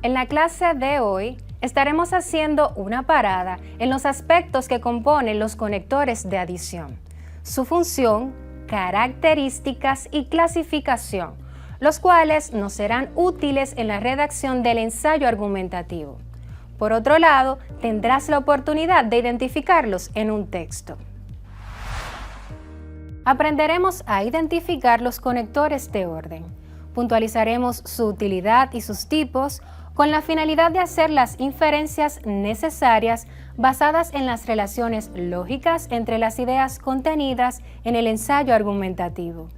En la clase de hoy estaremos haciendo una parada en los aspectos que componen los conectores de adición, su función, características y clasificación, los cuales nos serán útiles en la redacción del ensayo argumentativo. Por otro lado, tendrás la oportunidad de identificarlos en un texto. Aprenderemos a identificar los conectores de orden. Puntualizaremos su utilidad y sus tipos con la finalidad de hacer las inferencias necesarias basadas en las relaciones lógicas entre las ideas contenidas en el ensayo argumentativo.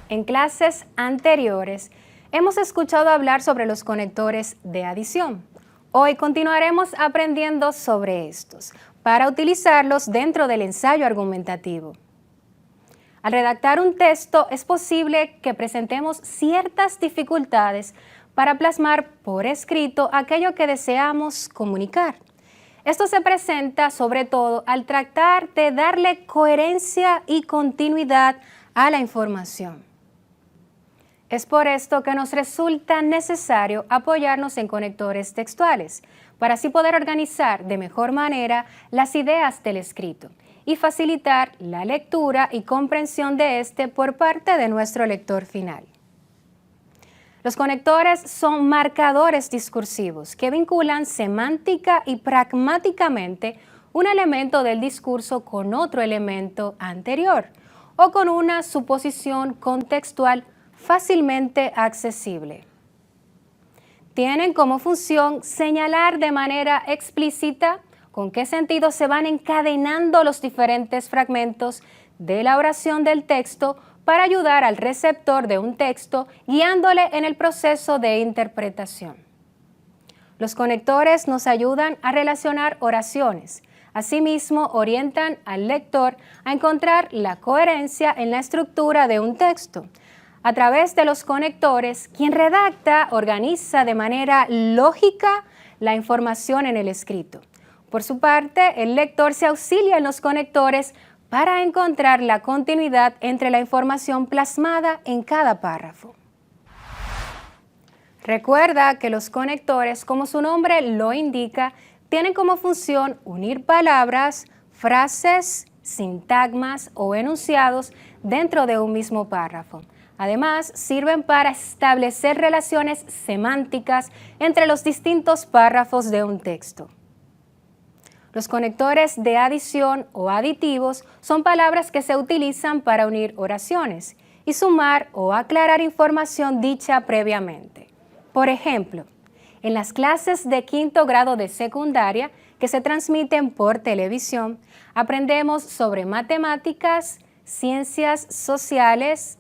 En clases anteriores, hemos escuchado hablar sobre los conectores de adición. Hoy continuaremos aprendiendo sobre estos para utilizarlos dentro del ensayo argumentativo. Al redactar un texto es posible que presentemos ciertas dificultades para plasmar por escrito aquello que deseamos comunicar. Esto se presenta sobre todo al tratar de darle coherencia y continuidad a la información. Es por esto que nos resulta necesario apoyarnos en conectores textuales, para así poder organizar de mejor manera las ideas del escrito y facilitar la lectura y comprensión de este por parte de nuestro lector final. Los conectores son marcadores discursivos que vinculan semántica y pragmáticamente un elemento del discurso con otro elemento anterior o con una suposición contextual fácilmente accesible. Tienen como función señalar de manera explícita con qué sentido se van encadenando los diferentes fragmentos de la oración del texto para ayudar al receptor de un texto, guiándole en el proceso de interpretación. Los conectores nos ayudan a relacionar oraciones. Asimismo, orientan al lector a encontrar la coherencia en la estructura de un texto. A través de los conectores, quien redacta organiza de manera lógica la información en el escrito. Por su parte, el lector se auxilia en los conectores para encontrar la continuidad entre la información plasmada en cada párrafo. Recuerda que los conectores, como su nombre lo indica, tienen como función unir palabras, frases, sintagmas o enunciados dentro de un mismo párrafo. Además, sirven para establecer relaciones semánticas entre los distintos párrafos de un texto. Los conectores de adición o aditivos son palabras que se utilizan para unir oraciones y sumar o aclarar información dicha previamente. Por ejemplo, en las clases de quinto grado de secundaria que se transmiten por televisión, aprendemos sobre matemáticas, ciencias sociales,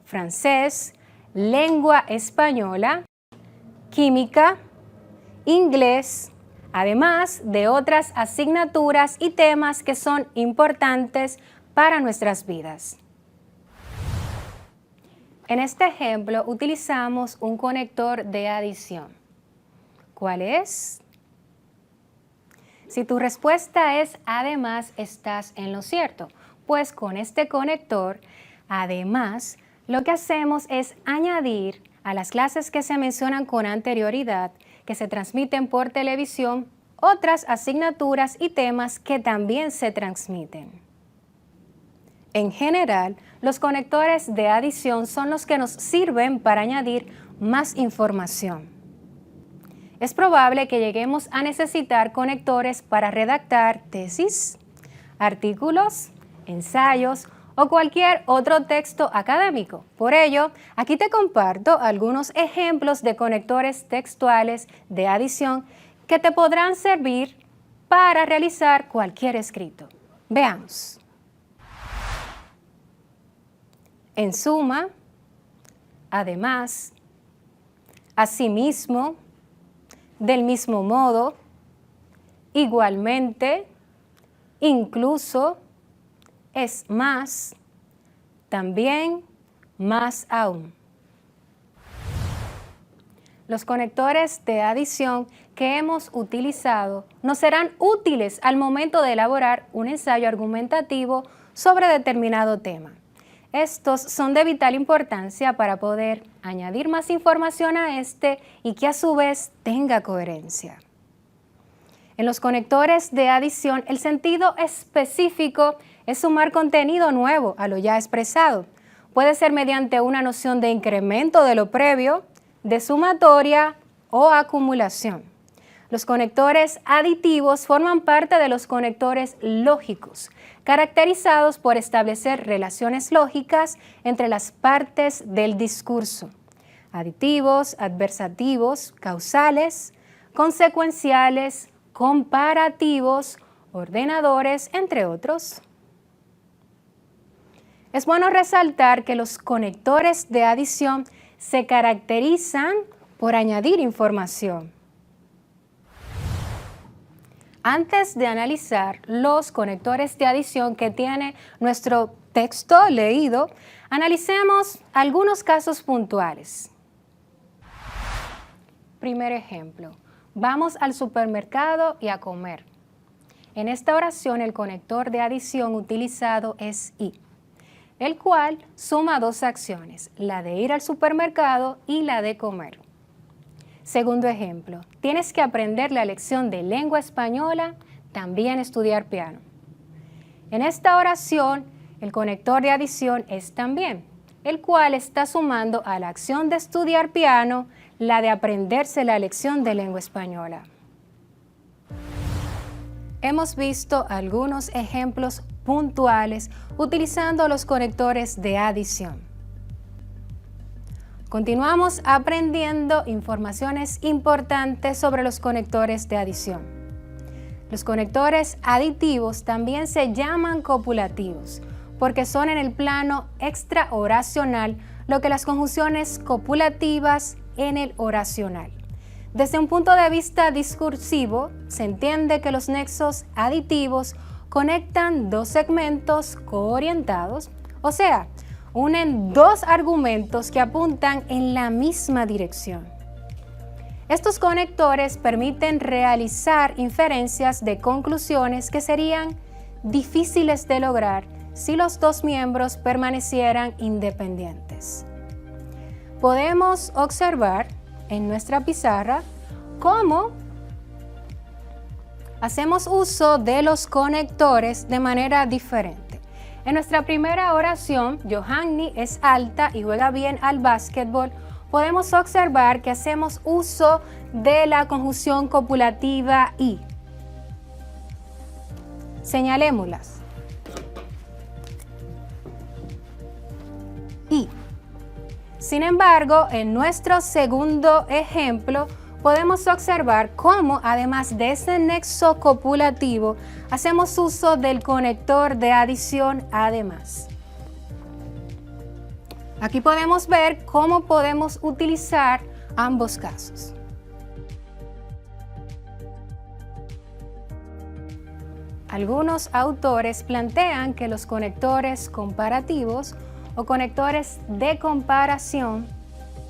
francés, lengua española, química, inglés, además de otras asignaturas y temas que son importantes para nuestras vidas. En este ejemplo utilizamos un conector de adición. ¿Cuál es? Si tu respuesta es además, estás en lo cierto, pues con este conector, además, lo que hacemos es añadir a las clases que se mencionan con anterioridad, que se transmiten por televisión, otras asignaturas y temas que también se transmiten. En general, los conectores de adición son los que nos sirven para añadir más información. Es probable que lleguemos a necesitar conectores para redactar tesis, artículos, ensayos o cualquier otro texto académico. Por ello, aquí te comparto algunos ejemplos de conectores textuales de adición que te podrán servir para realizar cualquier escrito. Veamos. En suma, además, asimismo, del mismo modo, igualmente, incluso, es más, también, más aún. Los conectores de adición que hemos utilizado nos serán útiles al momento de elaborar un ensayo argumentativo sobre determinado tema. Estos son de vital importancia para poder añadir más información a este y que a su vez tenga coherencia. En los conectores de adición, el sentido específico es sumar contenido nuevo a lo ya expresado. Puede ser mediante una noción de incremento de lo previo, de sumatoria o acumulación. Los conectores aditivos forman parte de los conectores lógicos, caracterizados por establecer relaciones lógicas entre las partes del discurso. Aditivos, adversativos, causales, consecuenciales, comparativos, ordenadores, entre otros. Es bueno resaltar que los conectores de adición se caracterizan por añadir información. Antes de analizar los conectores de adición que tiene nuestro texto leído, analicemos algunos casos puntuales. Primer ejemplo, vamos al supermercado y a comer. En esta oración el conector de adición utilizado es y, el cual suma dos acciones, la de ir al supermercado y la de comer. Segundo ejemplo, tienes que aprender la lección de lengua española, también estudiar piano. En esta oración, el conector de adición es también, el cual está sumando a la acción de estudiar piano la de aprenderse la lección de lengua española. Hemos visto algunos ejemplos puntuales utilizando los conectores de adición. Continuamos aprendiendo informaciones importantes sobre los conectores de adición. Los conectores aditivos también se llaman copulativos porque son en el plano extraoracional lo que las conjunciones copulativas en el oracional. Desde un punto de vista discursivo, se entiende que los nexos aditivos conectan dos segmentos coorientados, o sea, unen dos argumentos que apuntan en la misma dirección. Estos conectores permiten realizar inferencias de conclusiones que serían difíciles de lograr si los dos miembros permanecieran independientes. Podemos observar en nuestra pizarra cómo hacemos uso de los conectores de manera diferente. En nuestra primera oración, Johanny es alta y juega bien al básquetbol. Podemos observar que hacemos uso de la conjunción copulativa y. Señalémoslas. Y. Sin embargo, en nuestro segundo ejemplo, podemos observar cómo, además de ese nexo copulativo, hacemos uso del conector de adición además. Aquí podemos ver cómo podemos utilizar ambos casos. Algunos autores plantean que los conectores comparativos o conectores de comparación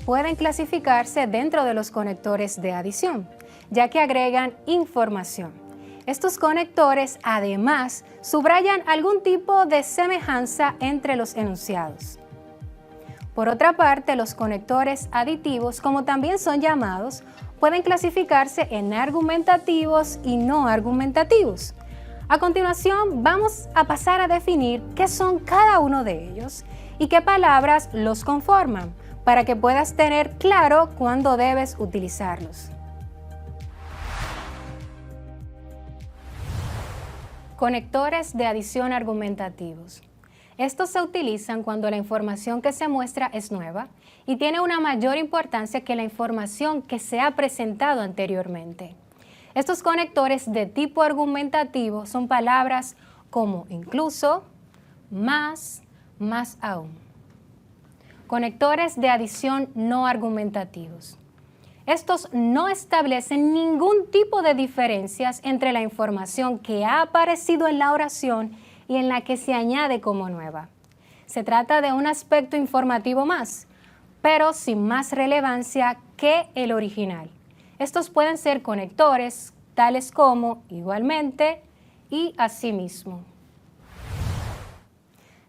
pueden clasificarse dentro de los conectores de adición, ya que agregan información. Estos conectores, además, subrayan algún tipo de semejanza entre los enunciados. Por otra parte, los conectores aditivos, como también son llamados, pueden clasificarse en argumentativos y no argumentativos. A continuación, vamos a pasar a definir qué son cada uno de ellos y qué palabras los conforman, para que puedas tener claro cuándo debes utilizarlos. Conectores de adición argumentativos. Estos se utilizan cuando la información que se muestra es nueva y tiene una mayor importancia que la información que se ha presentado anteriormente. Estos conectores de tipo argumentativo son palabras como incluso, más aún. Conectores de adición no argumentativos. Estos no establecen ningún tipo de diferencias entre la información que ha aparecido en la oración y en la que se añade como nueva. Se trata de un aspecto informativo más, pero sin más relevancia que el original. Estos pueden ser conectores tales como igualmente y asimismo.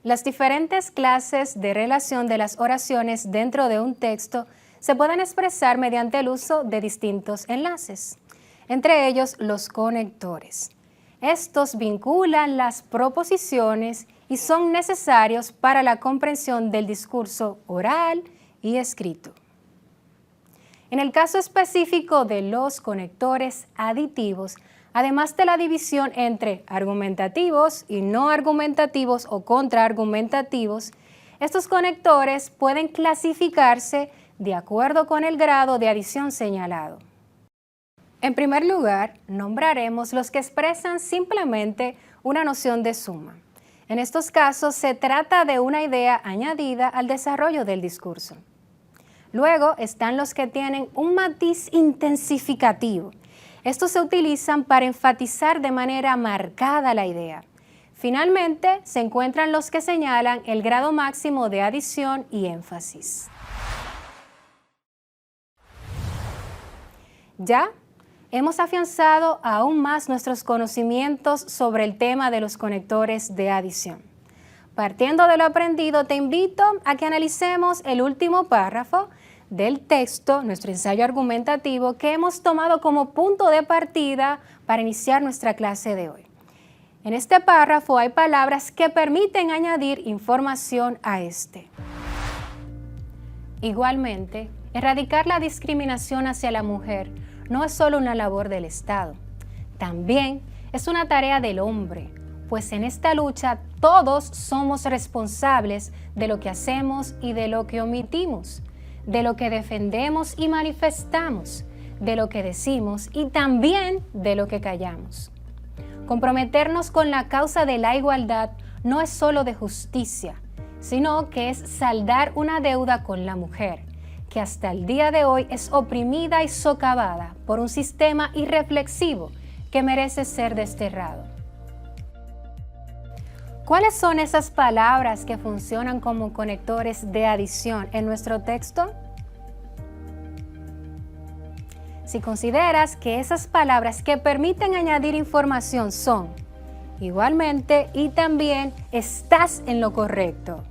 Las diferentes clases de relación de las oraciones dentro de un texto se pueden expresar mediante el uso de distintos enlaces, entre ellos los conectores. Estos vinculan las proposiciones y son necesarios para la comprensión del discurso oral y escrito. En el caso específico de los conectores aditivos, además de la división entre argumentativos y no argumentativos o contraargumentativos, estos conectores pueden clasificarse de acuerdo con el grado de adición señalado. En primer lugar, nombraremos los que expresan simplemente una noción de suma. En estos casos se trata de una idea añadida al desarrollo del discurso. Luego están los que tienen un matiz intensificativo. Estos se utilizan para enfatizar de manera marcada la idea. Finalmente, se encuentran los que señalan el grado máximo de adición y énfasis. Ya hemos afianzado aún más nuestros conocimientos sobre el tema de los conectores de adición. Partiendo de lo aprendido, te invito a que analicemos el último párrafo del texto, nuestro ensayo argumentativo, que hemos tomado como punto de partida para iniciar nuestra clase de hoy. En este párrafo hay palabras que permiten añadir información a este. Igualmente, erradicar la discriminación hacia la mujer no es solo una labor del Estado, también es una tarea del hombre, pues en esta lucha todos somos responsables de lo que hacemos y de lo que omitimos, de lo que defendemos y manifestamos, de lo que decimos y también de lo que callamos. Comprometernos con la causa de la igualdad no es solo de justicia, sino que es saldar una deuda con la mujer, que hasta el día de hoy es oprimida y socavada por un sistema irreflexivo que merece ser desterrado. ¿Cuáles son esas palabras que funcionan como conectores de adición en nuestro texto? Si consideras que esas palabras que permiten añadir información son igualmente y también, estás en lo correcto.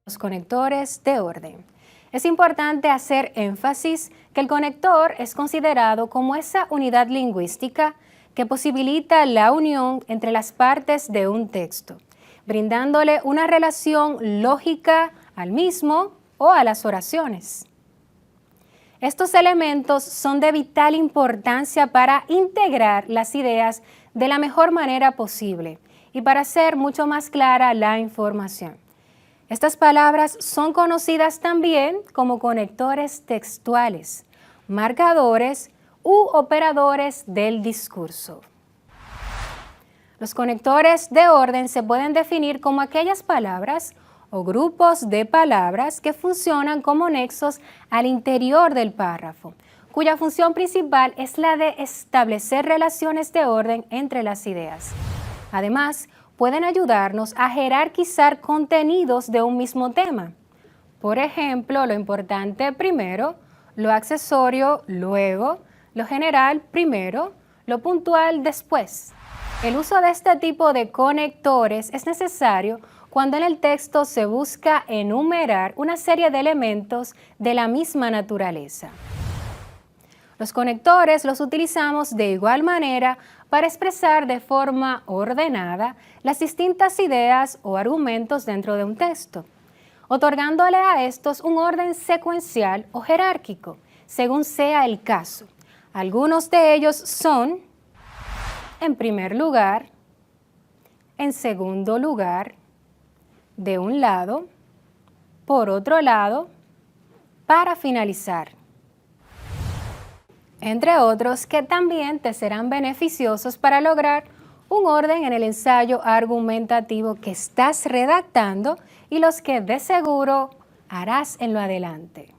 Los conectores de orden. Es importante hacer énfasis que el conector es considerado como esa unidad lingüística que posibilita la unión entre las partes de un texto, brindándole una relación lógica al mismo o a las oraciones. Estos elementos son de vital importancia para integrar las ideas de la mejor manera posible y para hacer mucho más clara la información. Estas palabras son conocidas también como conectores textuales, marcadores u operadores del discurso. Los conectores de orden se pueden definir como aquellas palabras o grupos de palabras que funcionan como nexos al interior del párrafo, cuya función principal es la de establecer relaciones de orden entre las ideas. Además, pueden ayudarnos a jerarquizar contenidos de un mismo tema. Por ejemplo, lo importante primero, lo accesorio luego, lo general primero, lo puntual después. El uso de este tipo de conectores es necesario cuando en el texto se busca enumerar una serie de elementos de la misma naturaleza. Los conectores los utilizamos de igual manera para expresar de forma ordenada las distintas ideas o argumentos dentro de un texto, otorgándole a estos un orden secuencial o jerárquico, según sea el caso. Algunos de ellos son, en primer lugar, en segundo lugar, de un lado, por otro lado, para finalizar. Entre otros que también te serán beneficiosos para lograr un orden en el ensayo argumentativo que estás redactando y los que de seguro harás en lo adelante.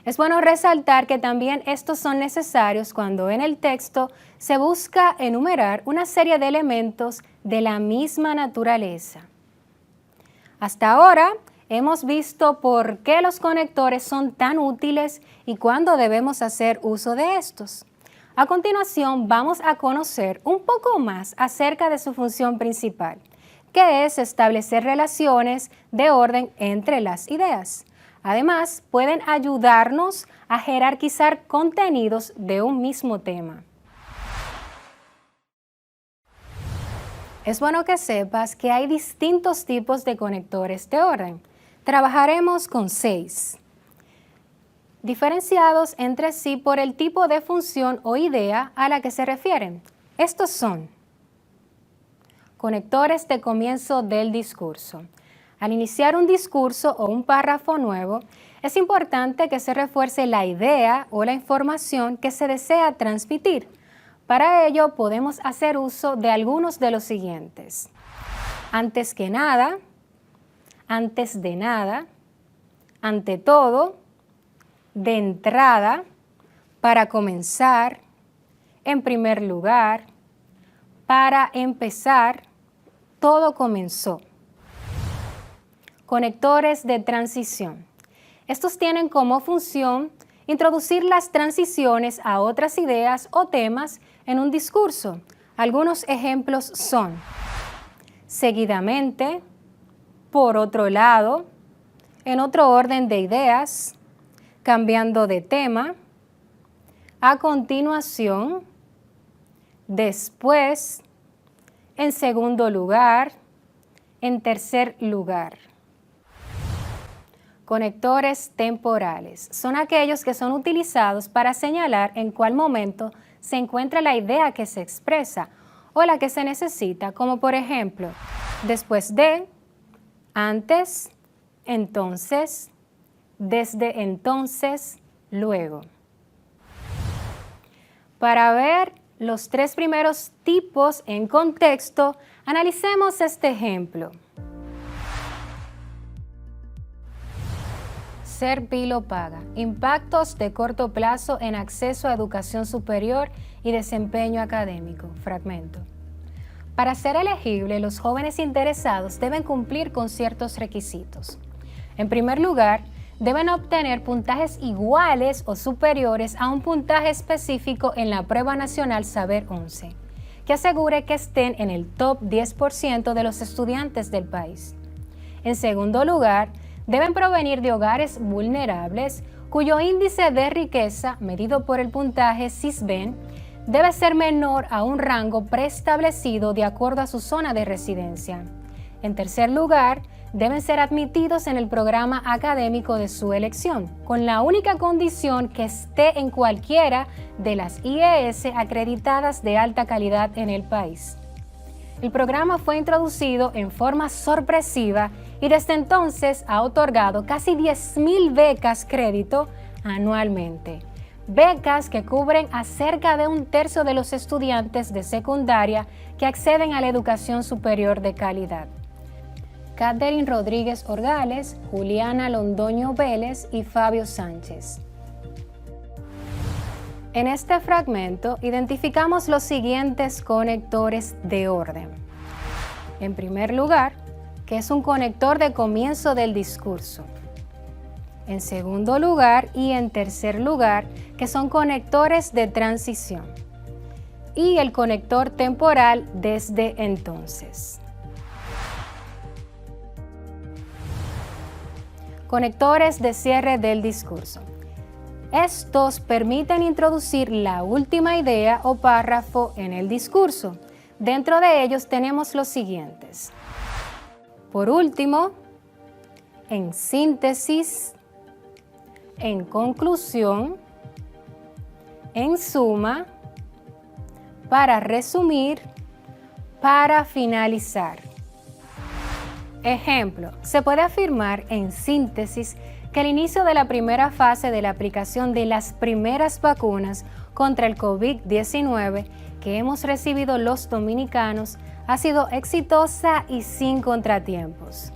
Es bueno resaltar que también estos son necesarios cuando en el texto se busca enumerar una serie de elementos de la misma naturaleza. Hasta ahora hemos visto por qué los conectores son tan útiles y cuándo debemos hacer uso de estos. A continuación vamos a conocer un poco más acerca de su función principal. que es establecer relaciones de orden entre las ideas. Además, pueden ayudarnos a jerarquizar contenidos de un mismo tema. Es bueno que sepas que hay distintos tipos de conectores de orden. Trabajaremos con 6, diferenciados entre sí por el tipo de función o idea a la que se refieren. Estos son conectores de comienzo del discurso. Al iniciar un discurso o un párrafo nuevo, es importante que se refuerce la idea o la información que se desea transmitir. Para ello podemos hacer uso de algunos de los siguientes. Antes que nada, antes de nada, ante todo, de entrada, para comenzar, en primer lugar, para empezar, todo comenzó. Conectores de transición. Estos tienen como función introducir las transiciones a otras ideas o temas en un discurso. Algunos ejemplos son seguidamente, por otro lado, en otro orden de ideas, cambiando de tema, a continuación, después, en segundo lugar, en tercer lugar. Conectores temporales son aquellos que son utilizados para señalar en cuál momento se encuentra la idea que se expresa o la que se necesita, como por ejemplo, después de, antes, entonces, desde entonces, luego. Para ver los 3 primeros tipos en contexto, analicemos este ejemplo. Ser Pilo paga. Impactos de corto plazo en acceso a educación superior y desempeño académico. Fragmento. Para ser elegible, los jóvenes interesados deben cumplir con ciertos requisitos. En primer lugar, deben obtener puntajes iguales o superiores a un puntaje específico en la Prueba Nacional Saber 11, que asegure que estén en el top 10% de los estudiantes del país. En segundo lugar, deben provenir de hogares vulnerables cuyo índice de riqueza, medido por el puntaje SISBEN, debe ser menor a un rango preestablecido de acuerdo a su zona de residencia. En tercer lugar, deben ser admitidos en el programa académico de su elección, con la única condición que esté en cualquiera de las IES acreditadas de alta calidad en el país. El programa fue introducido en forma sorpresiva y desde entonces ha otorgado casi 10,000 becas crédito anualmente. Becas que cubren a cerca de 1/3 de los estudiantes de secundaria que acceden a la educación superior de calidad. Catherine Rodríguez Orgales, Juliana Londoño Vélez y Fabio Sánchez. En este fragmento identificamos los siguientes conectores de orden. En primer lugar, que es un conector de comienzo del discurso. En segundo lugar y en tercer lugar, que son conectores de transición. Y el conector temporal desde entonces. Conectores de cierre del discurso. Estos permiten introducir la última idea o párrafo en el discurso. Dentro de ellos tenemos los siguientes. Por último, en síntesis, en conclusión, en suma, para resumir, para finalizar. Ejemplo, se puede afirmar en síntesis que el inicio de la primera fase de la aplicación de las primeras vacunas contra el COVID-19 que hemos recibido los dominicanos ha sido exitosa y sin contratiempos.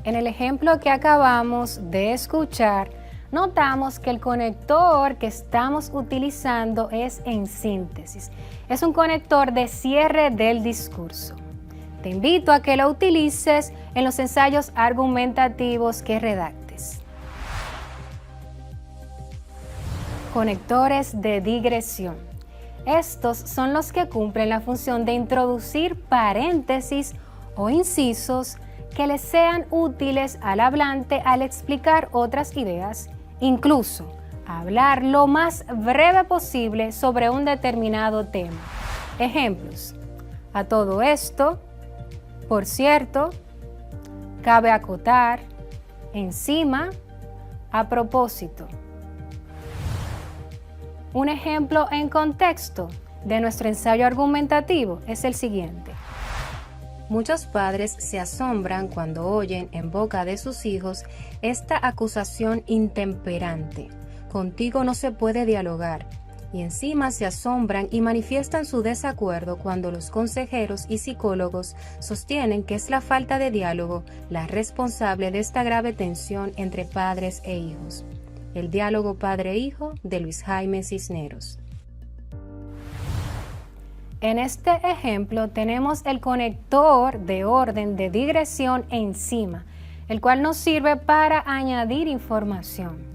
En el ejemplo que acabamos de escuchar, notamos que el conector que estamos utilizando es en síntesis. Es un conector de cierre del discurso. Te invito a que lo utilices en los ensayos argumentativos que redactes. Conectores de digresión. Estos son los que cumplen la función de introducir paréntesis o incisos que les sean útiles al hablante al explicar otras ideas, incluso hablar lo más breve posible sobre un determinado tema. Ejemplos: a todo esto, por cierto, cabe acotar, encima, a propósito. Un ejemplo en contexto de nuestro ensayo argumentativo es el siguiente. Muchos padres se asombran cuando oyen en boca de sus hijos esta acusación intemperante: contigo no se puede dialogar. Y encima se asombran y manifiestan su desacuerdo cuando los consejeros y psicólogos sostienen que es la falta de diálogo la responsable de esta grave tensión entre padres e hijos. El diálogo padre-hijo de Luis Jaime Cisneros. En este ejemplo tenemos el conector de orden de digresión encima, el cual nos sirve para añadir información.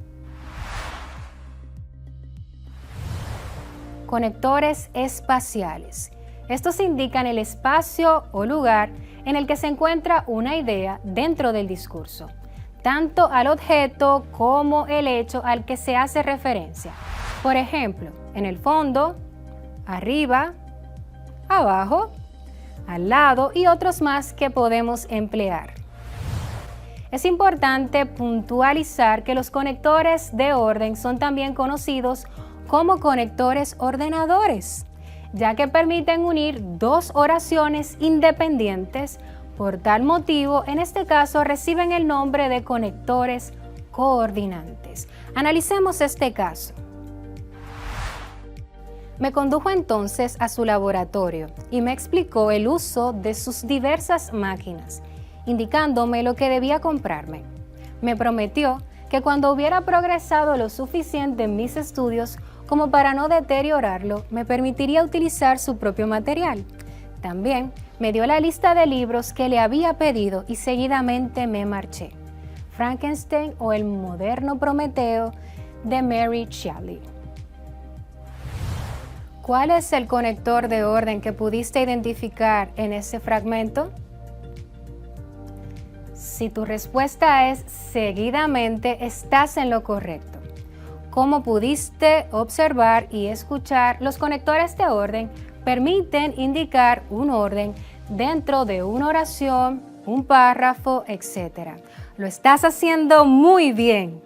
Conectores espaciales. Estos indican el espacio o lugar en el que se encuentra una idea dentro del discurso, tanto al objeto como el hecho al que se hace referencia. Por ejemplo, en el fondo, arriba, abajo, al lado y otros más que podemos emplear. Es importante puntualizar que los conectores de orden son también conocidos como conectores ordenadores, ya que permiten unir dos oraciones independientes. Por tal motivo, en este caso reciben el nombre de conectores coordinantes. Analicemos este caso. Me condujo entonces a su laboratorio y me explicó el uso de sus diversas máquinas, indicándome lo que debía comprarme. Me prometió que cuando hubiera progresado lo suficiente en mis estudios como para no deteriorarlo, me permitiría utilizar su propio material. También me dio la lista de libros que le había pedido y seguidamente me marché. Frankenstein o el moderno Prometeo de Mary Shelley. ¿Cuál es el conector de orden que pudiste identificar en ese fragmento? Si tu respuesta es seguidamente, estás en lo correcto. Como pudiste observar y escuchar, los conectores de orden permiten indicar un orden dentro de una oración, un párrafo, etc. Lo estás haciendo muy bien.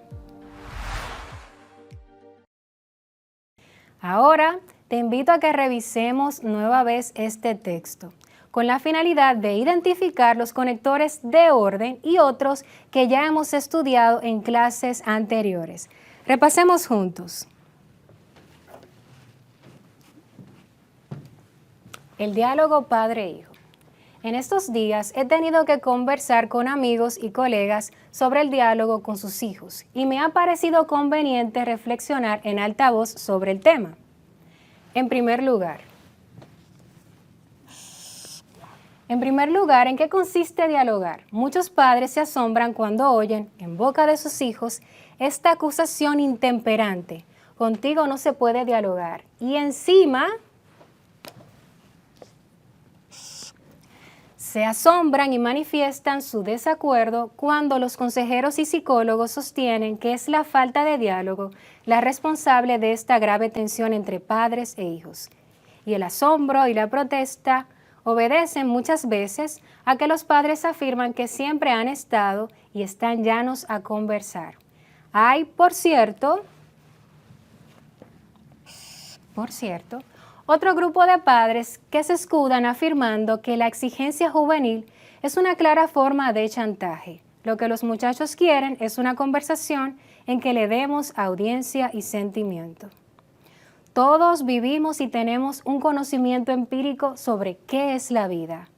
Ahora te invito a que revisemos nueva vez este texto, con la finalidad de identificar los conectores de orden y otros que ya hemos estudiado en clases anteriores. Repasemos juntos. El diálogo padre-hijo. En estos días he tenido que conversar con amigos y colegas sobre el diálogo con sus hijos y me ha parecido conveniente reflexionar en alta voz sobre el tema. En primer lugar, ¿en qué consiste dialogar? Muchos padres se asombran cuando oyen en boca de sus hijos esta acusación intemperante: contigo no se puede dialogar. Y encima se asombran y manifiestan su desacuerdo cuando los consejeros y psicólogos sostienen que es la falta de diálogo la responsable de esta grave tensión entre padres e hijos. Y el asombro y la protesta obedecen muchas veces a que los padres afirman que siempre han estado y están llanos a conversar. Hay, por cierto, otro grupo de padres que se escudan afirmando que la exigencia juvenil es una clara forma de chantaje. Lo que los muchachos quieren es una conversación en que le demos audiencia y sentimiento. Todos vivimos y tenemos un conocimiento empírico sobre qué es la vida.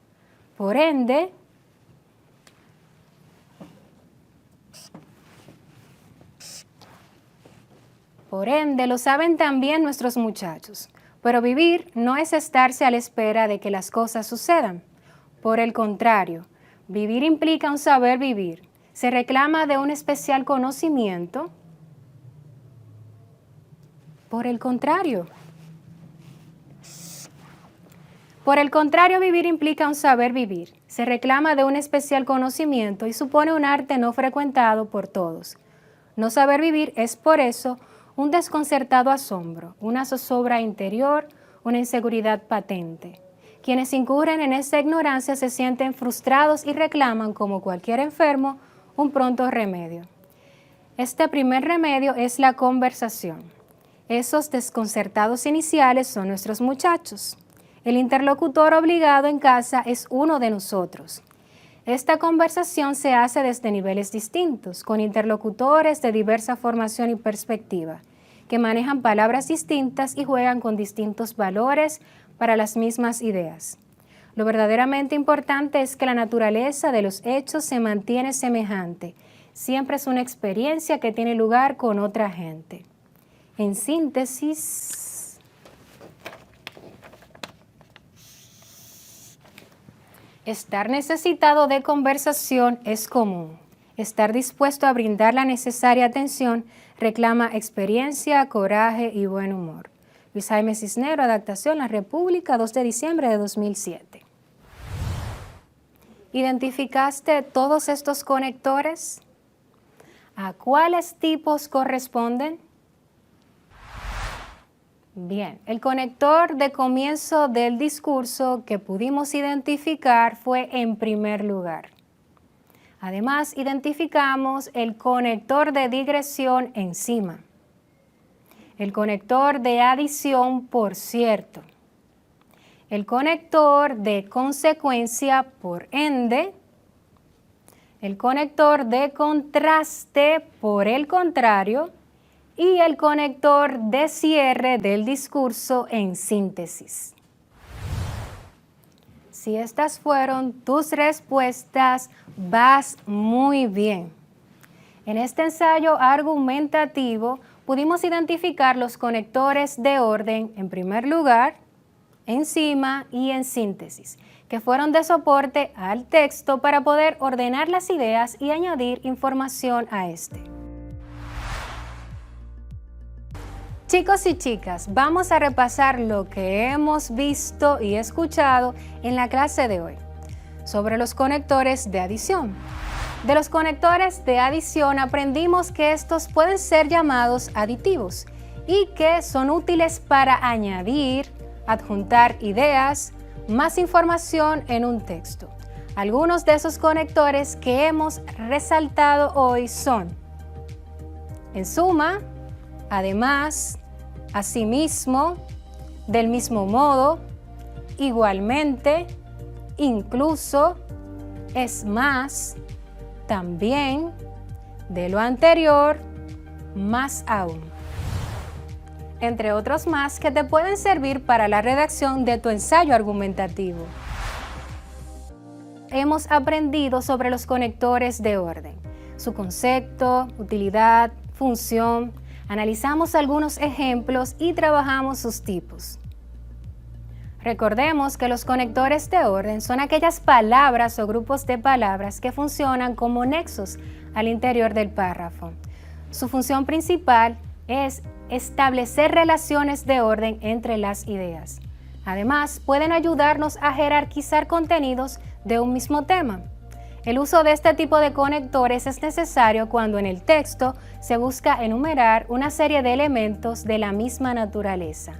Por ende, lo saben también nuestros muchachos. Pero vivir no es estarse a la espera de que las cosas sucedan. Por el contrario, vivir implica un saber vivir. Se reclama de un especial conocimiento. Por el contrario, Por el contrario, vivir implica un saber vivir. Se reclama de un especial conocimiento y supone un arte no frecuentado por todos. No saber vivir es por eso un desconcertado asombro, una zozobra interior, una inseguridad patente. Quienes incurren en esta ignorancia se sienten frustrados y reclaman, como cualquier enfermo, un pronto remedio. Este primer remedio es la conversación. Esos desconcertados iniciales son nuestros muchachos. El interlocutor obligado en casa es uno de nosotros. Esta conversación se hace desde niveles distintos, con interlocutores de diversa formación y perspectiva, que manejan palabras distintas y juegan con distintos valores para las mismas ideas. Lo verdaderamente importante es que la naturaleza de los hechos se mantiene semejante. Siempre es una experiencia que tiene lugar con otra gente. En síntesis, estar necesitado de conversación es común. Estar dispuesto a brindar la necesaria atención reclama experiencia, coraje y buen humor. Luis Jaime Cisneros, adaptación La República, 2 de diciembre de 2007. ¿Identificaste todos estos conectores? ¿A cuáles tipos corresponden? Bien, el conector de comienzo del discurso que pudimos identificar fue en primer lugar. Además, identificamos el conector de digresión encima. El conector de adición, por cierto. El conector de consecuencia, por ende. El conector de contraste, por el contrario. Y el conector de cierre del discurso en síntesis. Si estas fueron tus respuestas, vas muy bien. En este ensayo argumentativo pudimos identificar los conectores de orden en primer lugar, encima y en síntesis, que fueron de soporte al texto para poder ordenar las ideas y añadir información a este. Chicos y chicas, vamos a repasar lo que hemos visto y escuchado en la clase de hoy sobre los conectores de adición. De los conectores de adición aprendimos que estos pueden ser llamados aditivos y que son útiles para añadir, adjuntar ideas, más información en un texto. Algunos de esos conectores que hemos resaltado hoy son: en suma, además, asimismo, del mismo modo, igualmente, incluso, es más, también, de lo anterior, más aún. Entre otros más que te pueden servir para la redacción de tu ensayo argumentativo. Hemos aprendido sobre los conectores de orden, su concepto, utilidad, función. Analizamos algunos ejemplos y trabajamos sus tipos. Recordemos que los conectores de orden son aquellas palabras o grupos de palabras que funcionan como nexos al interior del párrafo. Su función principal es establecer relaciones de orden entre las ideas. Además, pueden ayudarnos a jerarquizar contenidos de un mismo tema. El uso de este tipo de conectores es necesario cuando en el texto se busca enumerar una serie de elementos de la misma naturaleza.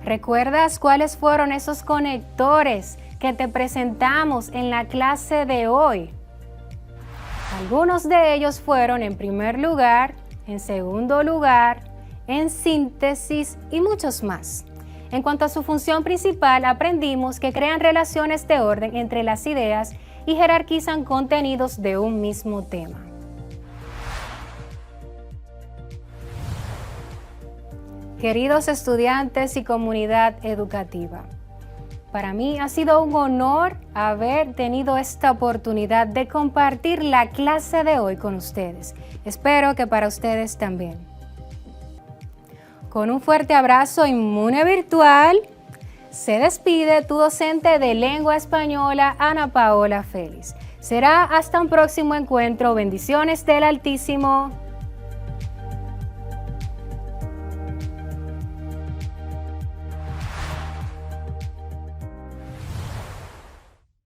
¿Recuerdas cuáles fueron esos conectores que te presentamos en la clase de hoy? Algunos de ellos fueron en primer lugar, en segundo lugar, en síntesis y muchos más. En cuanto a su función principal, aprendimos que crean relaciones de orden entre las ideas y jerarquizan contenidos de un mismo tema. Queridos estudiantes y comunidad educativa, para mí ha sido un honor haber tenido esta oportunidad de compartir la clase de hoy con ustedes. Espero que para ustedes también. Con un fuerte abrazo inmune virtual, se despide tu docente de lengua española, Ana Paola Félix. Será hasta un próximo encuentro. Bendiciones del Altísimo.